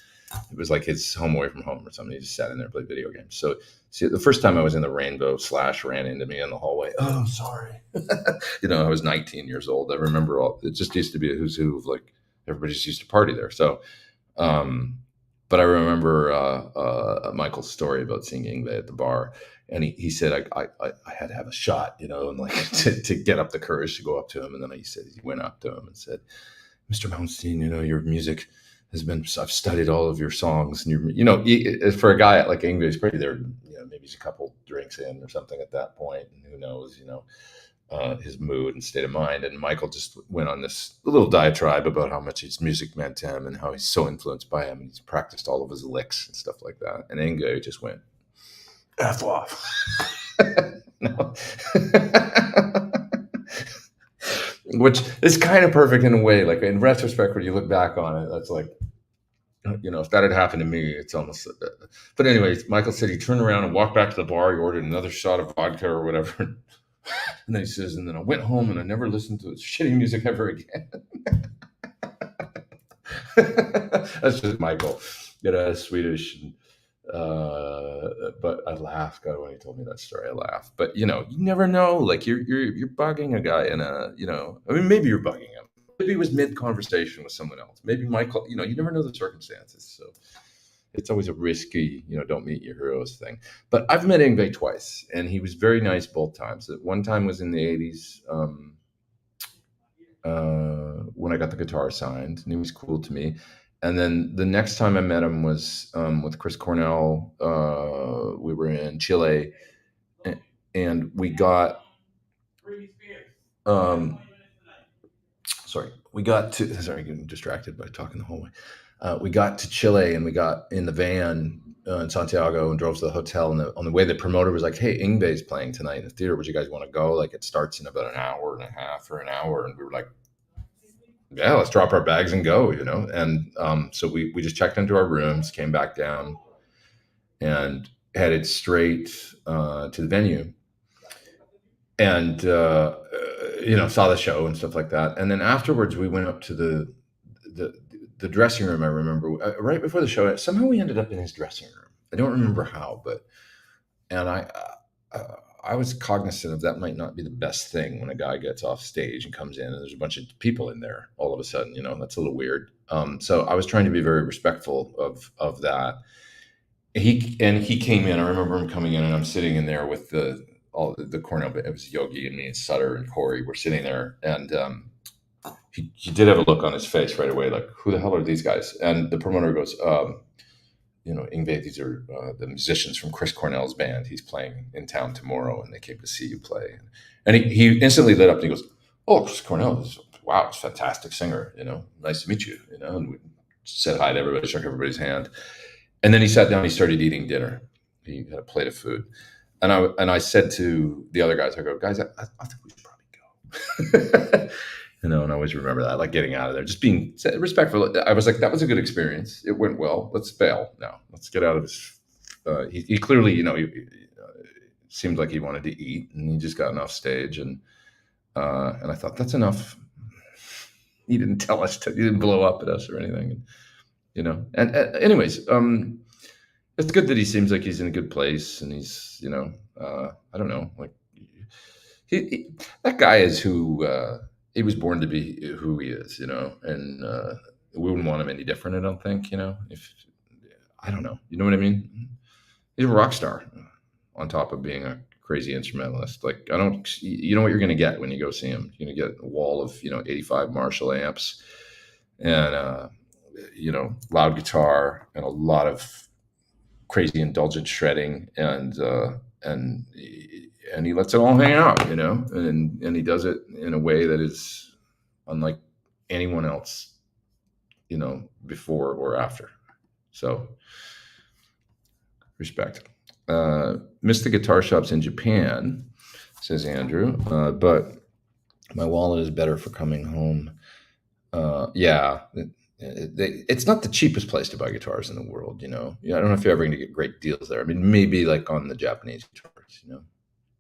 It was like his home away from home or something. He just sat in there and played video games. So, see, the first time I was in the Rainbow, Slash ran into me in the hallway. Oh, sorry. I was 19 years old. I remember it just used to be a who's who of like, everybody just used to party there. So, but I remember Michael's story about seeing Yngwie at the bar. And he said, I had to have a shot, and like to get up the courage to go up to him. And then he went up to him and said, "Mr. Malmsteen, your music has been, I've studied all of your songs, and for a guy like Yngwie, he's probably there, maybe he's a couple drinks in or something at that point, and who knows, his mood and state of mind." And Michael just went on this little diatribe about how much his music meant to him and how he's so influenced by him, and he's practiced all of his licks and stuff like that. And Yngwie just went, "F off." No. Which is kind of perfect in a way. Like in retrospect, when you look back on it, that's like, if that had happened to me, it's almost. But anyways, Michael said he turned around and walked back to the bar. He ordered another shot of vodka or whatever, and then he says, "And then I went home and I never listened to this shitty music ever again." That's just Michael, Swedish. But I laughed, God, when he told me that story. I laughed. But you never know. Like you're bugging a guy in a, I mean, maybe you're bugging him. Maybe it was mid conversation with someone else. Maybe Michael, you never know the circumstances. So it's always a risky, don't meet your heroes thing. But I've met Yngwie twice, and he was very nice both times. One time was in the 80s, when I got the guitar signed, and he was cool to me. And then the next time I met him was with Chris Cornell. We were in Chile, a- and we got um, we got to getting distracted by talking the whole way. We got to Chile and we got in the van in Santiago and drove to the hotel. And on the way, the promoter was like, "Hey, Ingve's playing tonight in the theater. Would you guys want to go? Like, it starts in about an hour and a half or an hour." And we were like, "Yeah, let's drop our bags and go," you know. And so we just checked into our rooms, came back down, and headed straight to the venue. And saw the show and stuff like that. And then afterwards, we went up to the the dressing room. I remember right before the show, somehow we ended up in his dressing room. I don't remember how, but and I was cognizant of that might not be the best thing when a guy gets off stage and comes in and there's a bunch of people in there all of a sudden. That's a little weird. So I was trying to be very respectful of that. He came in. I remember him coming in, and I'm sitting in there with the Cornell. It was Yogi and me and Sutter and Corey. We're sitting there, and he did have a look on his face right away, like, "Who the hell are these guys?" And the promoter goes, "Ingve, these are the musicians from Chris Cornell's band. He's playing in town tomorrow, and they came to see you play." And he instantly lit up, and he goes, "Oh, Chris Cornell wow, it's a fantastic singer. Nice to meet you." And we said hi to everybody, shook everybody's hand. And then he sat down. He started eating dinner. He had a plate of food, and I said to the other guys, I go, "Guys, I think we should probably go." And I always remember that, like getting out of there, just being respectful. I was like, "That was a good experience. It went well. Let's bail now. Let's get out of this." He clearly, seemed like he wanted to eat, and he just gotten off stage, and I thought, that's enough. He didn't tell us he didn't blow up at us or anything. And anyways, it's good that he seems like he's in a good place, and he's I don't know, like that guy is who he was born to be, who he is, and we wouldn't want him any different, I don't think. If I don't know, you know what I mean. He's a rock star on top of being a crazy instrumentalist. Like, I don't, you know what you're going to get when you go see him. You're going to get a wall of 85 Marshall amps, and loud guitar, and a lot of crazy indulgent shredding, and he lets it all hang out, and he does it in a way that is unlike anyone else, before or after. So respect. Missed the guitar shops in Japan, says Andrew, but my wallet is better for coming home. Yeah, it's not the cheapest place to buy guitars in the world. I don't know if you're ever going to get great deals there. I mean, maybe like on the Japanese guitars.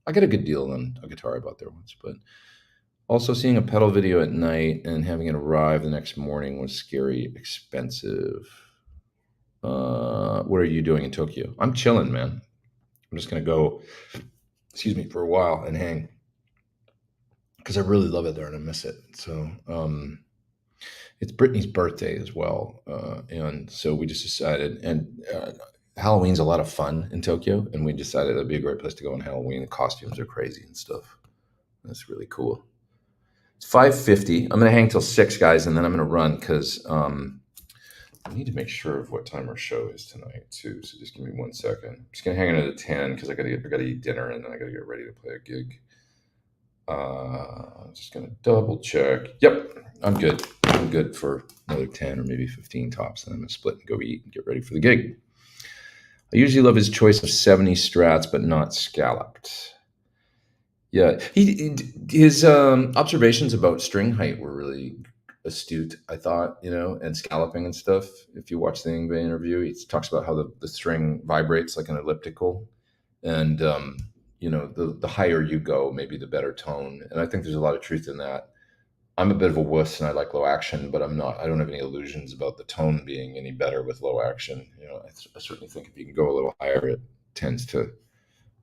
I got a good deal on a guitar I bought there once, but also seeing a pedal video at night and having it arrive the next morning was scary expensive. What are you doing in Tokyo? I'm chilling, man. I'm just going to go, for a while and hang, because I really love it there and I miss it. So, it's Brittany's birthday as well, and so we just decided. And Halloween's a lot of fun in Tokyo, and we decided it'd be a great place to go on Halloween. The costumes are crazy and stuff. That's really cool. It's 5:50. I'm gonna hang till 6, guys, and then I'm gonna run because I need to make sure of what time our show is tonight too. So just give me 1 second. I'm just gonna hang in at 10 because I gotta eat dinner, and then I gotta get ready to play a gig. I'm just gonna double check. Yep, I'm good. I'm good for another 10 or maybe 15 tops. And I'm gonna split and go eat and get ready for the gig. I usually love his choice of 70 strats, but not scalloped. Yeah, his observations about string height were really astute, I thought, and scalloping and stuff. If you watch the Ingve interview, he talks about how the string vibrates like an elliptical, and the higher you go, maybe the better tone. And I think there's a lot of truth in that. I'm a bit of a wuss and I like low action, but I don't have any illusions about the tone being any better with low action. I certainly think if you can go a little higher, it tends to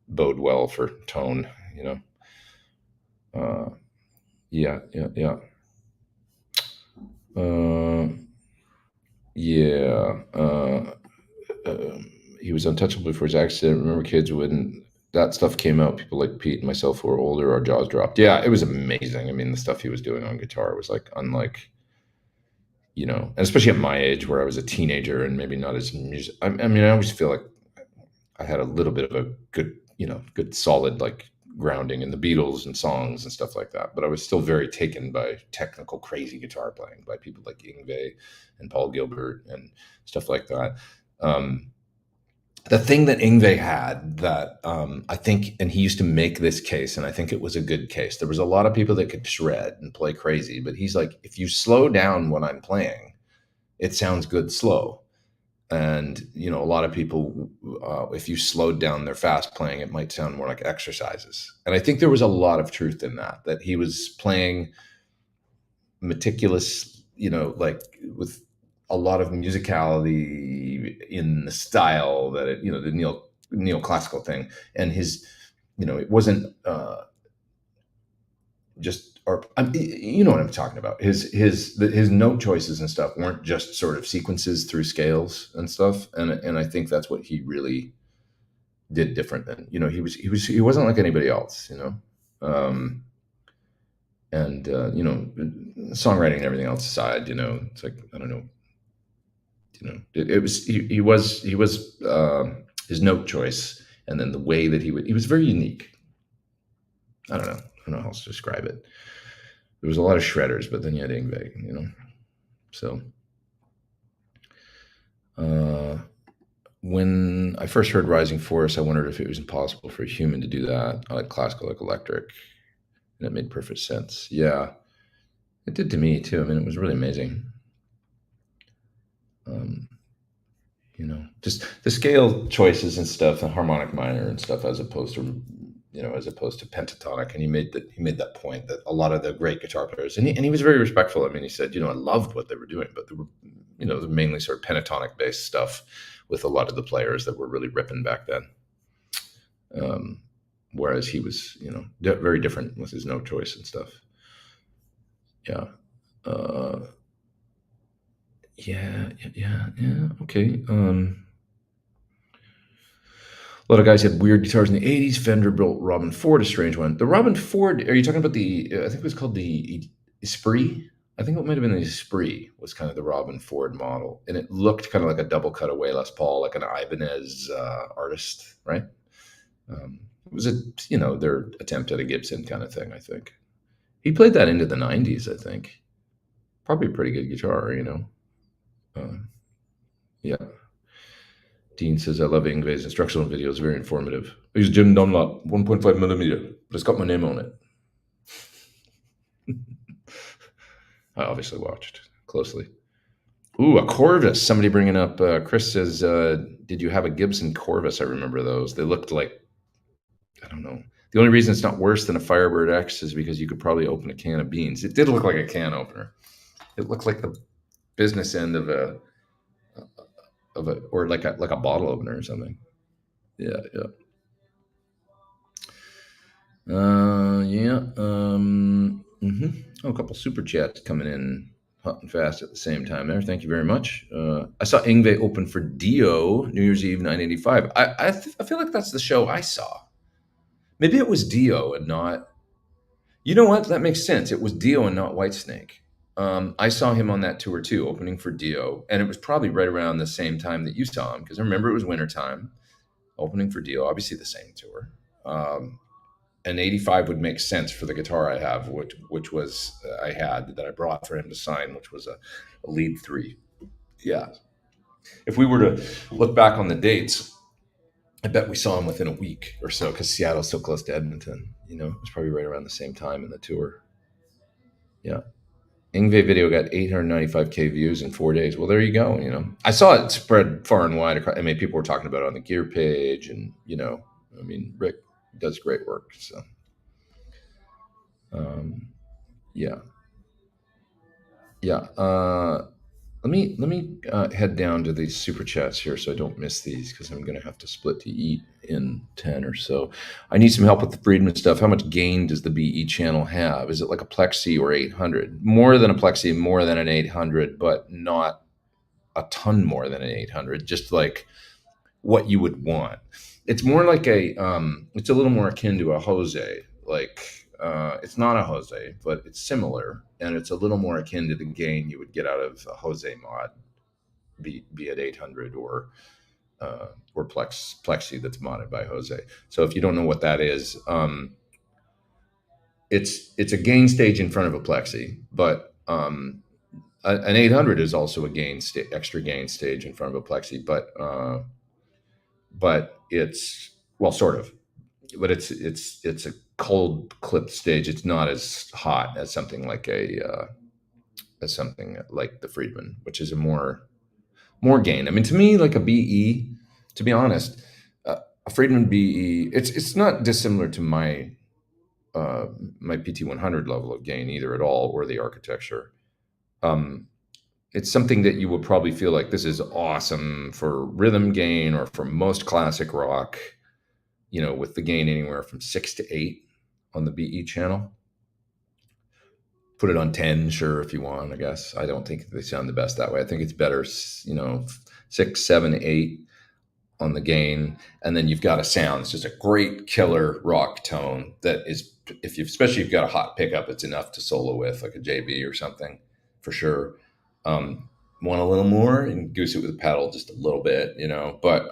bode well for tone, yeah, yeah, yeah. Uh, yeah. He was untouchable before his accident. Remember, kids, when that stuff came out, people like Pete and myself who were older, our jaws dropped. Yeah, it was amazing. I mean, the stuff he was doing on guitar was like unlike and especially at my age where I was a teenager and maybe not as music. I mean, I always feel like I had a little bit of a good, good solid like grounding in the Beatles and songs and stuff like that. But I was still very taken by technical, crazy guitar playing by people like Yngwie and Paul Gilbert and stuff like that. Um, the thing that Yngwie had that I think, and he used to make this case, and I think it was a good case. There was a lot of people that could shred and play crazy, but he's like, if you slow down when I'm playing, it sounds good slow. And a lot of people, if you slowed down their fast playing, it might sound more like exercises. And I think there was a lot of truth in that. That he was playing meticulous, like with a lot of musicality in the style that the neoclassical thing, and his, it wasn't just or you know what I'm talking about. His note choices and stuff weren't just sort of sequences through scales and stuff, and I think that's what he really did different than he wasn't like anybody else, um, and songwriting and everything else aside, it's like I don't know, it was he was his note choice, and then the way that he was very unique. I don't know how else to describe it. There was a lot of shredders, but then you had Ingve. So when I first heard Rising Force, I wondered if it was impossible for a human to do that. I like classical, like electric, and it made perfect sense. Yeah, it did to me too. I mean, it was really amazing. Um, just the scale choices and stuff, the harmonic minor and stuff, as opposed to pentatonic. And he made that point that a lot of the great guitar players, and he was very respectful. I mean, he said, I loved what they were doing, but they were, mainly sort of pentatonic based stuff with a lot of the players that were really ripping back then. Whereas he was, very different with his note choice and stuff. Yeah. Uh, yeah. Okay. A lot of guys had weird guitars in the '80s. Fender built Robin Ford, a strange one. The Robin Ford, are you talking about I think it was called the Esprit? I think it might have been the Esprit was kind of the Robin Ford model. And it looked kind of like a double cutaway Les Paul, like an Ibanez artist, right? It was their attempt at a Gibson kind of thing, I think. He played that into the '90s, I think. Probably a pretty good guitar. Yeah. Dean says, I love Ingve's instructional videos, very informative. I use Jim Dunlop 1.5 millimeter, but it's got my name on it. I obviously watched closely. Ooh, a Corvus. Somebody bringing up, Chris says, did you have a Gibson Corvus? I remember those. They looked like, I don't know. The only reason it's not worse than a Firebird X is because you could probably open a can of beans. It did look like a can opener. It looked like the business end of or like a bottle opener or something. Yeah. Yeah. Oh, a couple super chats coming in hot and fast at the same time there. Thank you very much. I saw Ingve open for Dio New Year's Eve 1985. I feel like that's the show I saw. Maybe it was Dio and not. You know what? That makes sense. It was Dio and not Whitesnake. I saw him on that tour too, opening for Dio, and it was probably right around the same time that you saw him, because I remember it was wintertime, opening for Dio, obviously the same tour. And 85 would make sense for the guitar I have, which was I had that I brought for him to sign, which was a lead 3. Yeah. If we were to look back on the dates, I bet we saw him within a week or so, because Seattle's so close to Edmonton. It was probably right around the same time in the tour. Yeah. Ingve video got 895K views in 4 days. Well, there you go. I saw it spread far and wide. I mean, people were talking about it on the gear page, and I mean, Rick does great work. So, yeah. Let me head down to these super chats here so I don't miss these, because I'm going to have to split to eat in 10 or so. I need some help with the Friedman stuff. How much gain does the BE channel have? Is it like a Plexi or 800? More than a Plexi, more than an 800, but not a ton more than an 800. Just like what you would want. It's more like it's a little more akin to a Jose. Like It's not a Jose, but it's similar, and it's a little more akin to the gain you would get out of a Jose mod, be it 800 or Plexi that's modded by Jose. So if you don't know what that is, it's a gain stage in front of a Plexi, but an 800 is also a extra gain stage in front of a Plexi, but it's, well, sort of, but it's a cold clip stage. It's not as hot as something like the Friedman, which is a more gain. I mean, to me, like a BE, to be honest, a Friedman BE, it's not dissimilar to my PT100 level of gain either at all, or the architecture. Um, it's something that you will probably feel like this is awesome for rhythm gain or for most classic rock, with the gain anywhere from 6 to 8 on the BE channel. Put it on 10, sure, if you want, I guess. I don't think they sound the best that way. I think it's better, 6, 7, 8 on the gain. And then you've got a sound. It's just a great killer rock tone that is, especially if you've got a hot pickup, it's enough to solo with, like a JB or something, for sure. Want a little more and goose it with a pedal just a little bit, but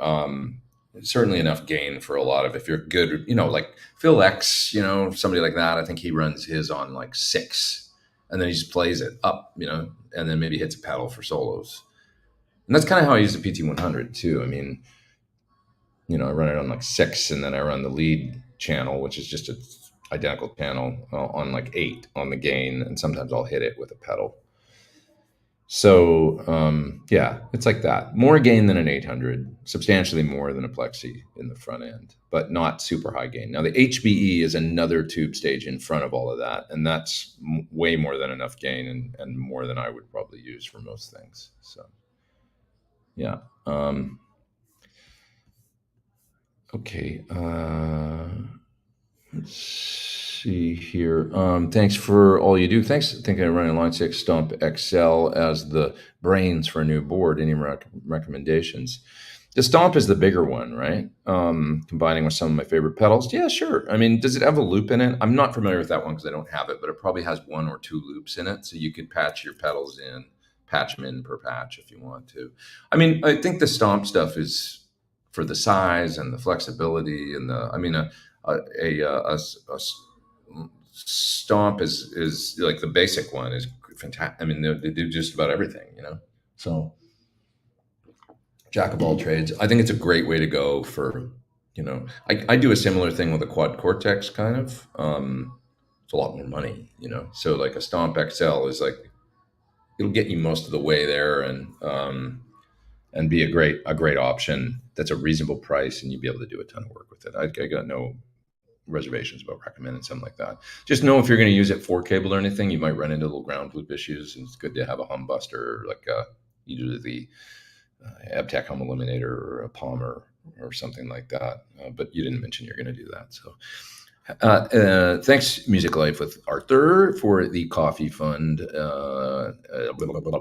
certainly enough gain for a lot of, if you're good, like Phil X, somebody like that. I think he runs his on like 6, and then he just plays it up, and then maybe hits a pedal for solos. And that's kind of how I use the PT100 too. I mean, I run it on like 6, and then I run the lead channel, which is just an identical channel, on like 8 on the gain, and sometimes I'll hit it with a pedal. So yeah, it's like that. More gain than an 800, substantially more than a Plexi in the front end, but not super high gain. Now the HBE is another tube stage in front of all of that, and that's way more than enough gain, and more than I would probably use for most things. So yeah. Okay. Let's see here. Thanks for all you do. Thanks. Thinking of running Line 6 Stomp XL as the brains for a new board. Any recommendations? The Stomp is the bigger one, right? Combining with some of my favorite pedals. Yeah, sure. I mean, does it have a loop in it? I'm not familiar with that one because I don't have it, but it probably has 1 or 2 loops in it. So you could patch your pedals in, patch them in per patch if you want to. I mean, I think the Stomp stuff is for the size and the flexibility and a Stomp is like the basic one is fantastic. I mean, they do just about everything, So jack of all trades. I think it's a great way to go for, I do a similar thing with a Quad Cortex kind of. It's a lot more money, So like a Stomp XL is like, it'll get you most of the way there, and be a great option. That's a reasonable price, and you'll be able to do a ton of work with it. I got no reservations about recommending something like that. Just know if you're going to use it for cable or anything, you might run into little ground loop issues, and it's good to have a hum buster, like either the Abtec hum eliminator or a Palmer or something like that. But you didn't mention you're going to do that, so. Thanks, Music Life with Arthur, for the coffee fund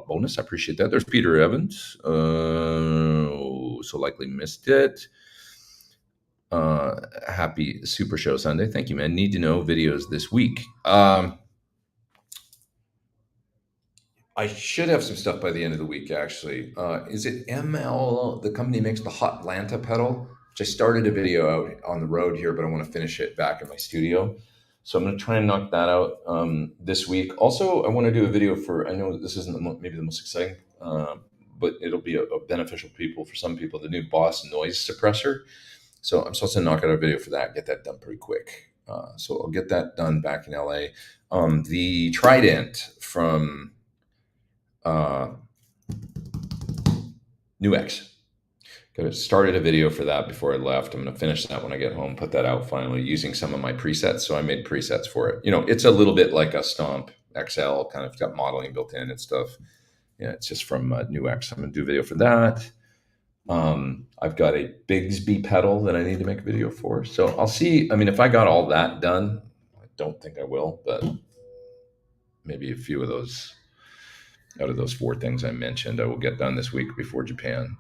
bonus. I appreciate that. There's Peter Evans. So likely missed it. Happy Super Show Sunday. Thank you, man. Need to know videos this week. I should have some stuff by the end of the week, actually. Is it ML, the company makes the Hot Lanta pedal? Which I started a video out on the road here, but I want to finish it back in my studio. So I'm going to try and knock that out this week. Also, I want to do a video I know this isn't maybe the most exciting, but it'll be a beneficial for some people, the new Boss noise suppressor. So I'm supposed to knock out a video for that, get that done pretty quick. So I'll get that done back in LA. The Trident from NuX. Started a video for that before I left. I'm going to finish that when I get home, put that out finally using some of my presets. So I made presets for it. It's a little bit like a Stomp XL, kind of got modeling built in and stuff. Yeah, it's just from NuX. I'm going to do a video for that. I've got a Bigsby pedal that I need to make a video for. So I'll see. I mean, if I got all that done, I don't think I will, but maybe a few of those out of those 4 things I mentioned, I will get done this week before Japan.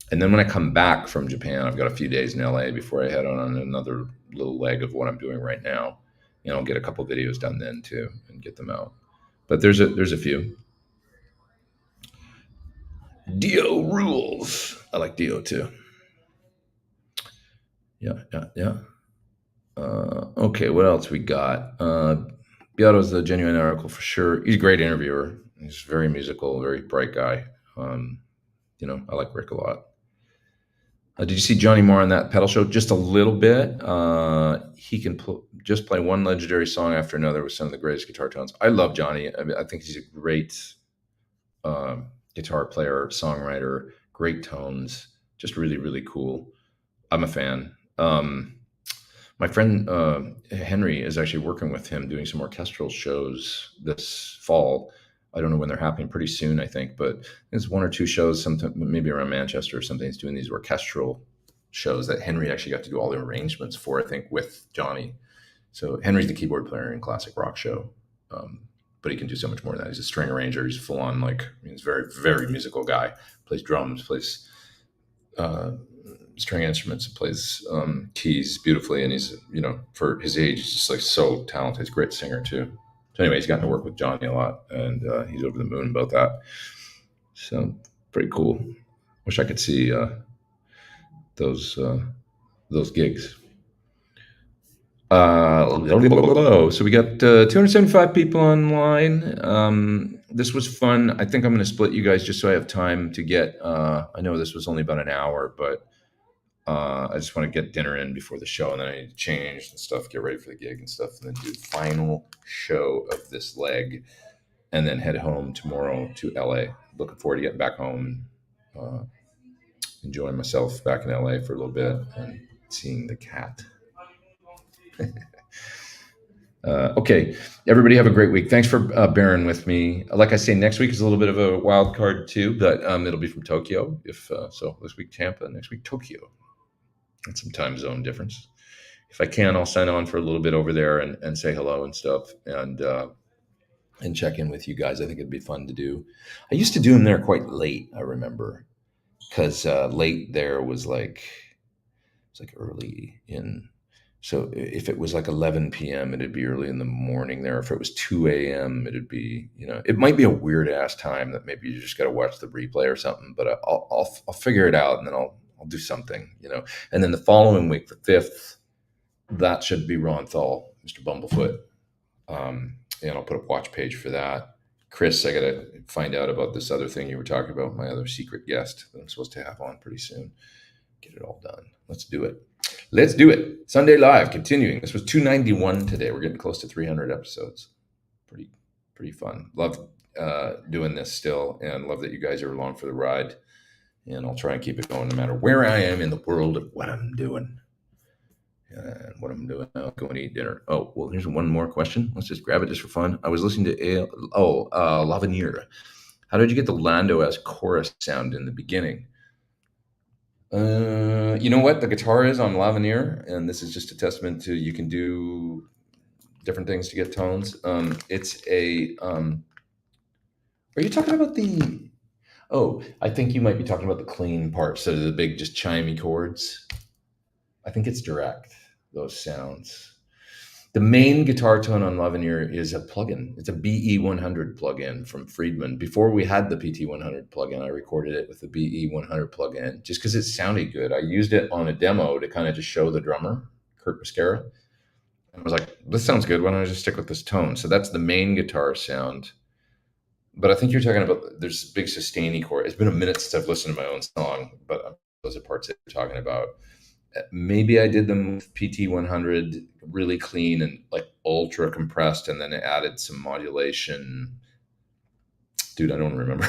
And then when I come back from Japan, I've got a few days in LA before I head on another little leg of what I'm doing right now and I'll get a couple videos done then too and get them out. But there's a few. Dio rules. I like Dio too. Yeah. Okay, what else we got? Beato's a genuine article for sure. He's a great interviewer. He's very musical, very bright guy. Um, I like Rick a lot. Did you see Johnny Marr on that pedal show? Just a little bit. He can just play one legendary song after another with some of the greatest guitar tones. I love Johnny. I think he's a great guitar player, songwriter, great tones, just really, really cool. I'm a fan. My friend Henry is actually working with him doing some orchestral shows this fall. I don't know when they're happening, pretty soon, I think, but there's one or two shows, sometime maybe around Manchester or something. He's doing these orchestral shows that Henry actually got to do all the arrangements for, I think, with Johnny. So Henry's the keyboard player in classic rock show, but he can do so much more than that. He's a string arranger. He's full on, he's a very, very musical guy. Plays drums, plays string instruments, and plays keys beautifully. And he's, for his age, he's just like so talented. He's a great singer too. So anyway, he's gotten to work with Johnny a lot, and he's over the moon about that. So pretty cool. Wish I could see those gigs. So we got 275 people online. This was fun. I think I'm going to split you guys just so I have time to get. I know this was only about an hour, but I just want to get dinner in before the show, and then I need to change and stuff, get ready for the gig and stuff, and then do the final show of this leg, and then head home tomorrow to LA. Looking forward to getting back home, enjoying myself back in LA for a little bit, and seeing the cat. Okay, everybody have a great week. Thanks for bearing with me. Like I say, next week is a little bit of a wild card too, but it'll be from Tokyo. So this week Tampa, next week Tokyo. And some time zone difference. If I can, I'll sign on for a little bit over there and say hello and stuff, and check in with you guys. I think it'd be fun to do. I used to do them there quite late, I remember, because late there was it's like early in. So if it was like 11 p.m., it'd be early in the morning there. If it was 2 a.m., it'd be, it might be a weird ass time that maybe you just got to watch the replay or something, but I'll figure it out, and then I'll do something, And then the following week, the 5th, that should be Ron Thal, Mr. Bumblefoot. And I'll put a watch page for that. Chris, I got to find out about this other thing you were talking about, my other secret guest that I'm supposed to have on pretty soon. Get it all done. Let's do it. Sunday Live, continuing. This was 291 today. We're getting close to 300 episodes. Pretty fun. Love doing this still, and love that you guys are along for the ride. And I'll try and keep it going no matter where I am in the world of what I'm doing. And what I'm doing now, going to eat dinner. Oh, well, here's one more question. Let's just grab it just for fun. I was listening to L'Avenir. How did you get the Lando-esque chorus sound in the beginning? You know what? The guitar is on L'Avenir, and this is just a testament to you can do different things to get tones. It's a... are you talking about the... Oh, I think you might be talking about the clean part, so the big, just chimey chords. I think it's direct, those sounds. The main guitar tone on L'Avenir is a plugin. It's a BE100 plugin from Friedman. Before we had the PT100 plugin, I recorded it with the BE100 plugin just because it sounded good. I used it on a demo to kind of just show the drummer, Kurt Mascara. And I was like, this sounds good. Why don't I just stick with this tone? So that's the main guitar sound. But I think you're talking about, there's a big sustaining chord. It's been a minute since I've listened to my own song, but those are parts that you're talking about. Maybe I did them with PT100 really clean and like ultra compressed, and then I added some modulation. Dude, I don't remember.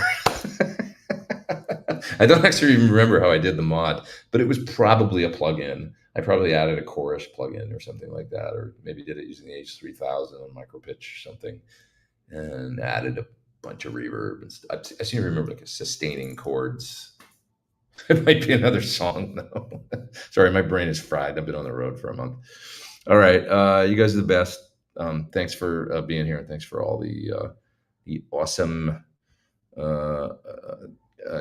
I don't actually even remember how I did the mod, but it was probably a plugin. I probably added a chorus plugin or something like that, or maybe did it using the H3000 on micropitch or something, and added a bunch of reverb and stuff. I seem to remember like a sustaining chords. It might be another song though. Sorry, my brain is fried. I've been on the road for a month. All right, you guys are the best. Thanks for being here, and thanks for all the awesome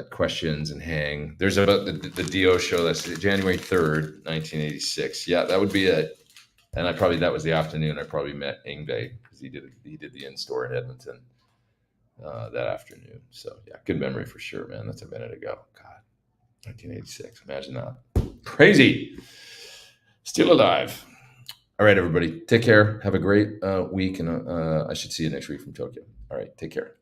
questions and hang. There's about the Dio show. That's January 3rd, 1986. Yeah, that would be it. And that was the afternoon I probably met Ingve, because he did the in-store in Edmonton that afternoon. So yeah, good memory for sure, man. That's a minute ago. God, 1986. Imagine that. Crazy. Still alive. All right, everybody. Take care. Have a great week, and I should see you next week from Tokyo. All right. Take care.